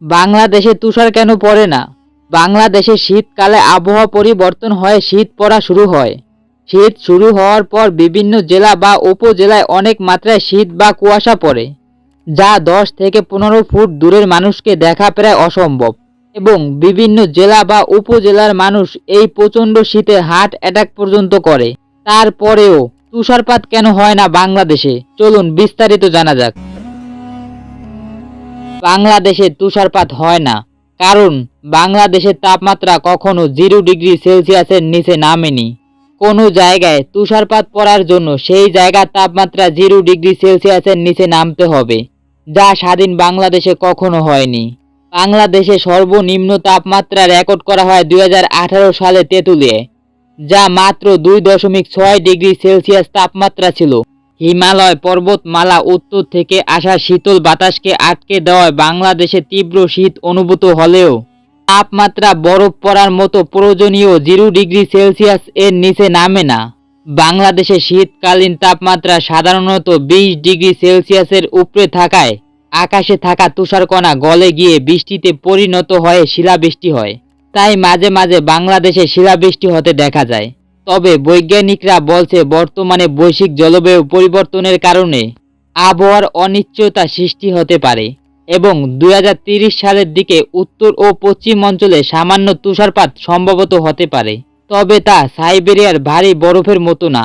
বাংলাদেশে তুষার কেন পড়ে না? বাংলাদেশে শীতকালে আবহাওয়া পরিবর্তন হয়ে শীত পড়া শুরু হয়। শীত শুরু হওয়ার পর বিভিন্ন জেলা বা উপজেলায় অনেক মাত্রায় শীত বা কুয়াশা পড়ে, যা 10 থেকে 15 ফুট দূরের মানুষকে দেখা প্রায় অসম্ভব। এবং বিভিন্ন জেলা বা উপজেলার মানুষ এই প্রচণ্ড শীতে হার্ট অ্যাটাক পর্যন্ত করে। তারপরেও তুষারপাত কেন হয় না বাংলাদেশে? চলুন বিস্তারিত জানা যাক। বাংলাদেশে তুষারপাত হয় না কারণ বাংলাদেশের তাপমাত্রা কখনো 0 ডিগ্রি সেলসিয়াসের নিচে নামেনি। কোনো জায়গায় তুষারপাত পড়ার জন্য সেই জায়গার তাপমাত্রা 0 ডিগ্রি সেলসিয়াসের নিচে নামতে হবে, যা স্বাধীন বাংলাদেশে কখনো হয়নি। বাংলাদেশে সর্বনিম্ন তাপমাত্রা রেকর্ড করা হয় 2018 সালে তেঁতুলিয়ে, যা মাত্র 2.6 ডিগ্রি সেলসিয়াস তাপমাত্রা ছিল। হিমালয় পর্বতমালা উত্তর থেকে আসা শীতল বাতাসকে আটকে দেওয়ায় বাংলাদেশে তীব্র শীত অনুভূত হলেও তাপমাত্রা বরফ পড়ার মতো প্রয়োজনীয় 0 ডিগ্রি সেলসিয়াস এর নিচে নামে না। বাংলাদেশে শীতকালীন তাপমাত্রা সাধারণত 20 ডিগ্রি সেলসিয়াসের উপরে থাকায় আকাশে থাকা তুষারকণা গলে গিয়ে বৃষ্টিতে পরিণত হয়ে শিলাবৃষ্টি হয়। তাই মাঝে মাঝে বাংলাদেশে শিলাবৃষ্টি হতে দেখা যায়। তবে বৈজ্ঞানিকরা বলছে বর্তমানে বৈশ্বিক জলবায়ু পরিবর্তনের কারণে আবহাওয়ার অনিশ্চয়তা সৃষ্টি হতে পারে এবং 2030 সালের দিকে উত্তর ও পশ্চিম অঞ্চলে সামান্য তুষারপাত সম্ভবত হতে পারে, তবে তা সাইবেরিয়ার ভারী বরফের মতো না।